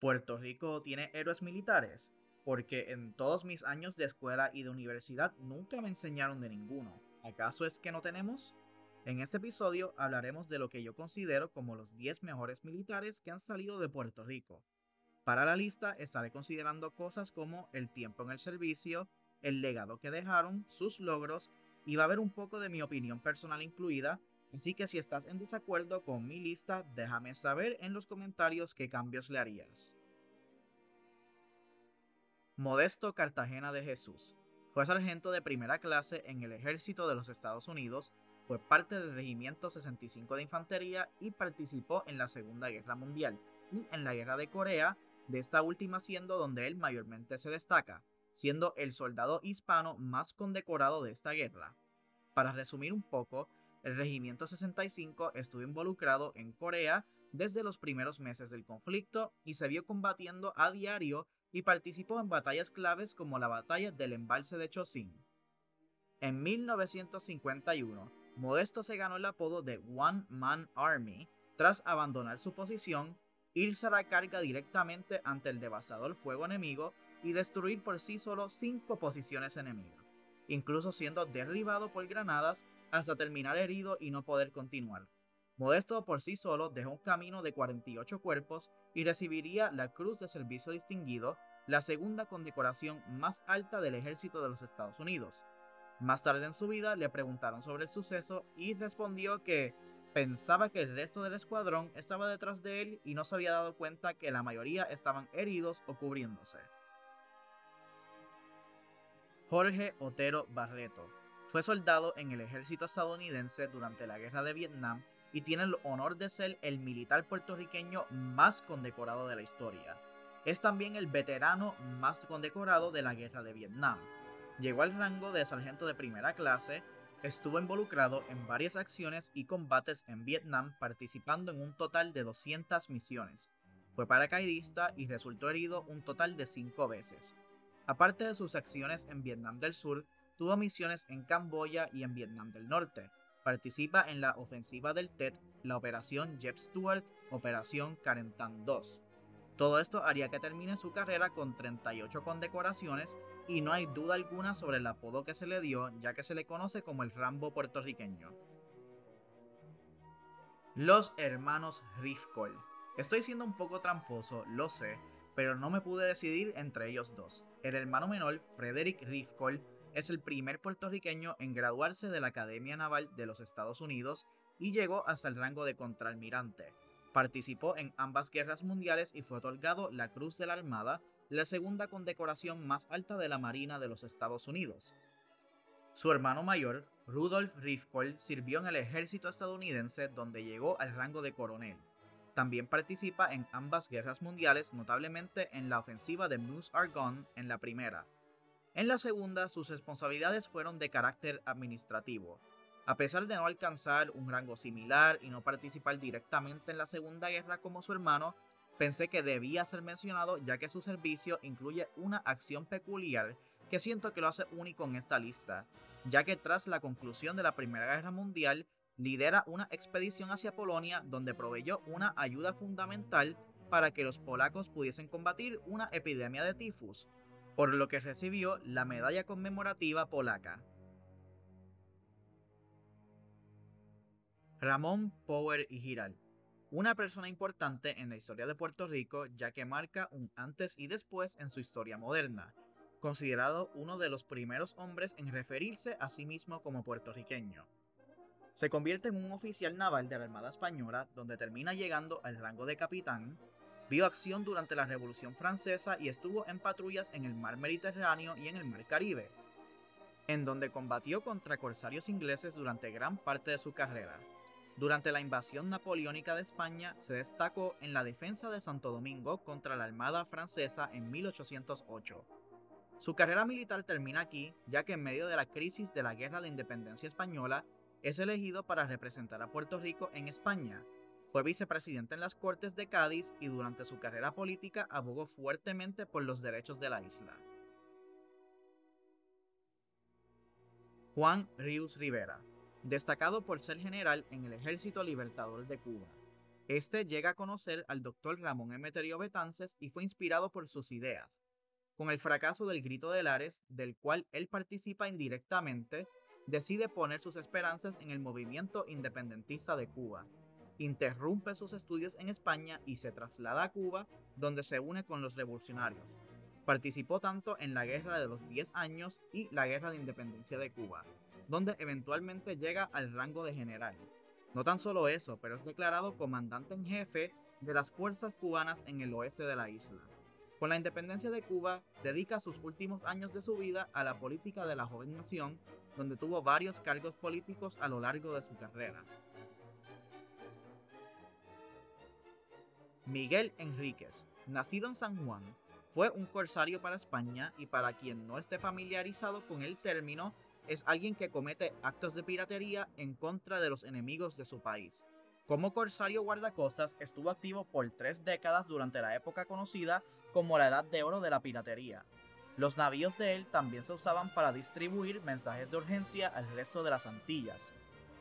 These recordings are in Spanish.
Puerto Rico tiene héroes militares, porque en todos mis años de escuela y de universidad nunca me enseñaron de ninguno. ¿Acaso es que no tenemos? En este episodio hablaremos de lo que yo considero como los 10 mejores militares que han salido de Puerto Rico. Para la lista estaré considerando cosas como el tiempo en el servicio, el legado que dejaron, sus logros y va a haber un poco de mi opinión personal incluida, así que si estás en desacuerdo con mi lista, déjame saber en los comentarios qué cambios le harías. Modesto Cartagena de Jesús. Fue sargento de primera clase en el ejército de los Estados Unidos, fue parte del Regimiento 65 de Infantería y participó en la Segunda Guerra Mundial y en la Guerra de Corea, de esta última siendo donde él mayormente se destaca, siendo el soldado hispano más condecorado de esta guerra. Para resumir un poco, el Regimiento 65 estuvo involucrado en Corea desde los primeros meses del conflicto y se vio combatiendo a diario y participó en batallas claves como la batalla del embalse de Chosin. En 1951, Modesto se ganó el apodo de One Man Army tras abandonar su posición, irse a la carga directamente ante el devastador fuego enemigo y destruir por sí solo 5 posiciones enemigas, incluso siendo derribado por granadas hasta terminar herido y no poder continuar. Modesto por sí solo dejó un camino de 48 cuerpos y recibiría la Cruz de Servicio Distinguido, la segunda condecoración más alta del ejército de los Estados Unidos. Más tarde en su vida le preguntaron sobre el suceso y respondió que pensaba que el resto del escuadrón estaba detrás de él y no se había dado cuenta que la mayoría estaban heridos o cubriéndose. Jorge Otero Barreto fue soldado en el ejército estadounidense durante la guerra de Vietnam y tiene el honor de ser el militar puertorriqueño más condecorado de la historia. Es también el veterano más condecorado de la guerra de Vietnam. Llegó al rango de sargento de primera clase, estuvo involucrado en varias acciones y combates en Vietnam participando en un total de 200 misiones. Fue paracaidista y resultó herido un total de 5 veces. Aparte de sus acciones en Vietnam del Sur, tuvo misiones en Camboya y en Vietnam del Norte. Participa en la ofensiva del Tet, la Operación Jeb Stuart, Operación Carentan II. Todo esto haría que termine su carrera con 38 condecoraciones y no hay duda alguna sobre el apodo que se le dio, ya que se le conoce como el Rambo puertorriqueño. Los hermanos Rifkol. Estoy siendo un poco tramposo, lo sé, pero no me pude decidir entre ellos dos. El hermano menor, Frederick Rifkol, es el primer puertorriqueño en graduarse de la Academia Naval de los Estados Unidos y llegó hasta el rango de contraalmirante. Participó en ambas guerras mundiales y fue otorgado la Cruz de la Armada, la segunda condecoración más alta de la Marina de los Estados Unidos. Su hermano mayor, Rudolph Rifkol, sirvió en el ejército estadounidense donde llegó al rango de coronel. También participa en ambas guerras mundiales, notablemente en la ofensiva de Meuse-Argonne en la primera. En la segunda, sus responsabilidades fueron de carácter administrativo. A pesar de no alcanzar un rango similar y no participar directamente en la Segunda Guerra como su hermano, pensé que debía ser mencionado ya que su servicio incluye una acción peculiar que siento que lo hace único en esta lista, ya que tras la conclusión de la Primera Guerra Mundial, lidera una expedición hacia Polonia donde proveyó una ayuda fundamental para que los polacos pudiesen combatir una epidemia de tifus, por lo que recibió la medalla conmemorativa polaca. Ramón Power y Giral. Una persona importante en la historia de Puerto Rico ya que marca un antes y después en su historia moderna, considerado uno de los primeros hombres en referirse a sí mismo como puertorriqueño. Se convierte en un oficial naval de la Armada Española donde termina llegando al rango de capitán, vio acción durante la Revolución Francesa y estuvo en patrullas en el mar Mediterráneo y en el mar Caribe, en donde combatió contra corsarios ingleses durante gran parte de su carrera. Durante la invasión napoleónica de España se destacó en la defensa de Santo Domingo contra la Armada francesa en 1808. Su carrera militar termina aquí, ya que en medio de la crisis de la Guerra de Independencia Española, es elegido para representar a Puerto Rico en España. Fue vicepresidente en las Cortes de Cádiz y durante su carrera política abogó fuertemente por los derechos de la isla. Juan Ríos Rivera, destacado por ser general en el Ejército Libertador de Cuba. Este llega a conocer al doctor Ramón Emeterio Betances y fue inspirado por sus ideas. Con el fracaso del Grito de Lares, del cual él participa indirectamente, decide poner sus esperanzas en el movimiento independentista de Cuba. Interrumpe sus estudios en España y se traslada a Cuba, donde se une con los revolucionarios. Participó tanto en la Guerra de los 10 años y la Guerra de Independencia de Cuba, donde eventualmente llega al rango de general. No tan solo eso, pero es declarado comandante en jefe de las fuerzas cubanas en el oeste de la isla. Con la independencia de Cuba, dedica sus últimos años de su vida a la política de la joven nación, donde tuvo varios cargos políticos a lo largo de su carrera. Miguel Enríquez, nacido en San Juan, fue un corsario para España y para quien no esté familiarizado con el término, es alguien que comete actos de piratería en contra de los enemigos de su país. Como corsario guardacostas estuvo activo por 3 décadas durante la época conocida como la Edad de Oro de la Piratería. Los navíos de él también se usaban para distribuir mensajes de urgencia al resto de las Antillas.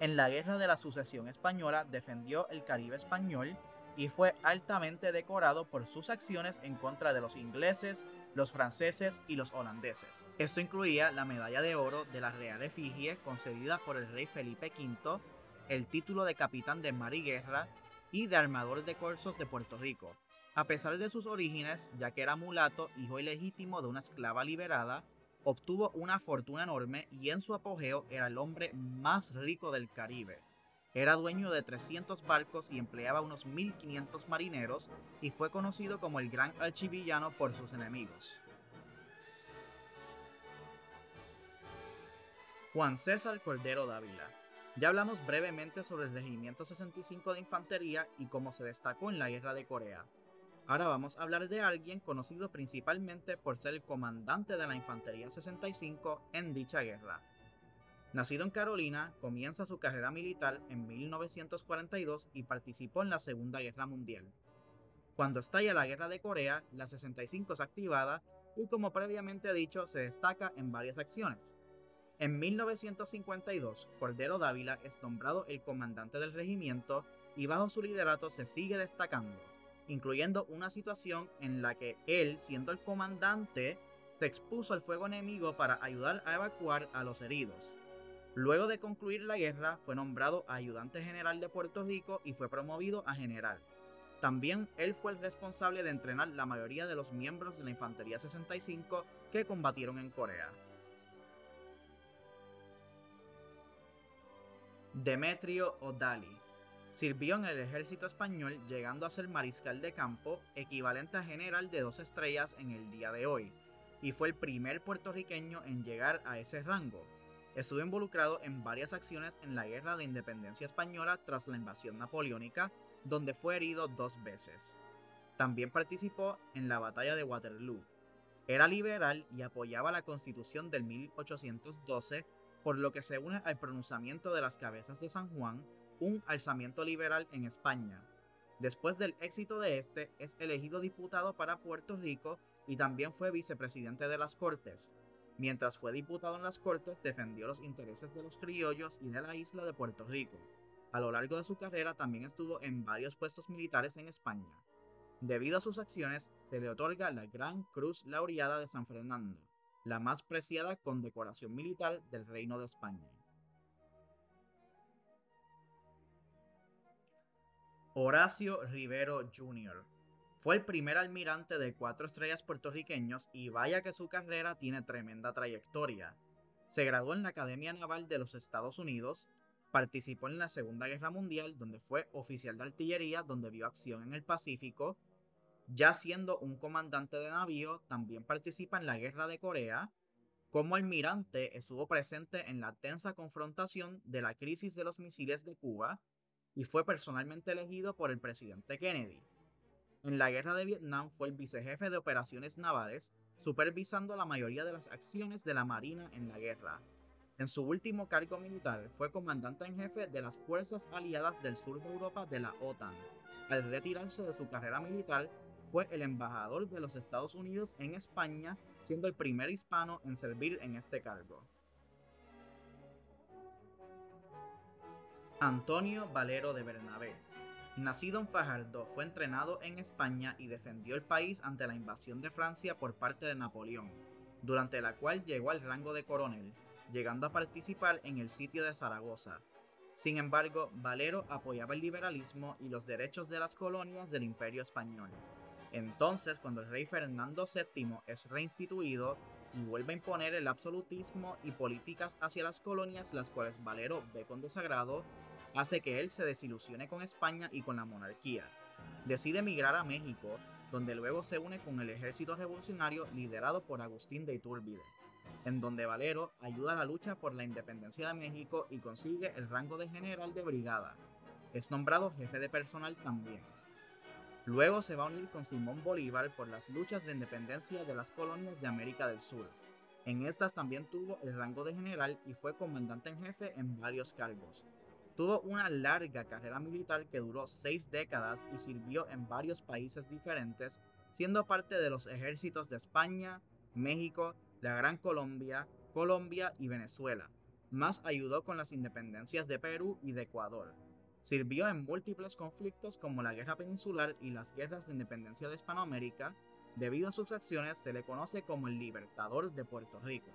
En la Guerra de la Sucesión Española defendió el Caribe español y fue altamente decorado por sus acciones en contra de los ingleses, los franceses y los holandeses. Esto incluía la medalla de oro de la Real Efigie concedida por el rey Felipe V, el título de capitán de mar y guerra y de armador de corzos de Puerto Rico. A pesar de sus orígenes, ya que era mulato, hijo ilegítimo de una esclava liberada, obtuvo una fortuna enorme y en su apogeo era el hombre más rico del Caribe. Era dueño de 300 barcos y empleaba unos 1500 marineros y fue conocido como el Gran Archivillano por sus enemigos. Juan César Cordero Dávila. Ya hablamos brevemente sobre el Regimiento 65 de Infantería y cómo se destacó en la Guerra de Corea. Ahora vamos a hablar de alguien conocido principalmente por ser el comandante de la Infantería 65 en dicha guerra. Nacido en Carolina, comienza su carrera militar en 1942 y participó en la Segunda Guerra Mundial. Cuando estalla la Guerra de Corea, la 65 es activada y, como previamente dicho, se destaca en varias acciones. En 1952, Cordero Dávila es nombrado el comandante del regimiento y bajo su liderato se sigue destacando, incluyendo una situación en la que él, siendo el comandante, se expuso al fuego enemigo para ayudar a evacuar a los heridos. Luego de concluir la guerra, fue nombrado ayudante general de Puerto Rico y fue promovido a general. También él fue el responsable de entrenar la mayoría de los miembros de la Infantería 65 que combatieron en Corea. Demetrio O'Daly. Sirvió en el ejército español llegando a ser mariscal de campo, equivalente a general de 2 estrellas en el día de hoy, y fue el primer puertorriqueño en llegar a ese rango. Estuvo involucrado en varias acciones en la Guerra de Independencia Española tras la invasión napoleónica, donde fue herido 2 veces. También participó en la Batalla de Waterloo. Era liberal y apoyaba la Constitución del 1812, por lo que se une al pronunciamiento de las Cabezas de San Juan, un alzamiento liberal en España. Después del éxito de este, es elegido diputado para Puerto Rico y también fue vicepresidente de las Cortes. Mientras fue diputado en las Cortes, defendió los intereses de los criollos y de la isla de Puerto Rico. A lo largo de su carrera también estuvo en varios puestos militares en España. Debido a sus acciones, se le otorga la Gran Cruz Laureada de San Fernando, la más preciada condecoración militar del Reino de España. Horacio Rivero Jr. Fue el primer almirante de 4 estrellas puertorriqueños y vaya que su carrera tiene tremenda trayectoria. Se graduó en la Academia Naval de los Estados Unidos, participó en la Segunda Guerra Mundial, donde fue oficial de artillería, donde vio acción en el Pacífico. Ya siendo un comandante de navío, también participa en la Guerra de Corea. Como almirante, estuvo presente en la tensa confrontación de la crisis de los misiles de Cuba y fue personalmente elegido por el presidente Kennedy. En la Guerra de Vietnam fue el vicejefe de operaciones navales, supervisando la mayoría de las acciones de la Marina en la guerra. En su último cargo militar fue comandante en jefe de las fuerzas aliadas del sur de Europa de la OTAN. Al retirarse de su carrera militar, fue el embajador de los Estados Unidos en España, siendo el primer hispano en servir en este cargo. Antonio Valero de Bernabé. Nacido en Fajardo, fue entrenado en España y defendió el país ante la invasión de Francia por parte de Napoleón, durante la cual llegó al rango de coronel, llegando a participar en el sitio de Zaragoza. Sin embargo, Valero apoyaba el liberalismo y los derechos de las colonias del Imperio Español. Entonces, cuando el rey Fernando VII es reinstituido y vuelve a imponer el absolutismo y políticas hacia las colonias, las cuales Valero ve con desagrado, hace que él se desilusione con España y con la monarquía. Decide emigrar a México, donde luego se une con el ejército revolucionario liderado por Agustín de Iturbide, en donde Valero ayuda a la lucha por la independencia de México y consigue el rango de general de brigada. Es nombrado jefe de personal también. Luego se va a unir con Simón Bolívar por las luchas de independencia de las colonias de América del Sur. En estas también tuvo el rango de general y fue comandante en jefe en varios cargos. Tuvo una larga carrera militar que duró 6 décadas y sirvió en varios países diferentes, siendo parte de los ejércitos de España, México, la Gran Colombia, Colombia y Venezuela. Más ayudó con las independencias de Perú y de Ecuador. Sirvió en múltiples conflictos como la Guerra Peninsular y las guerras de independencia de Hispanoamérica. Debido a sus acciones se le conoce como el Libertador de Puerto Rico.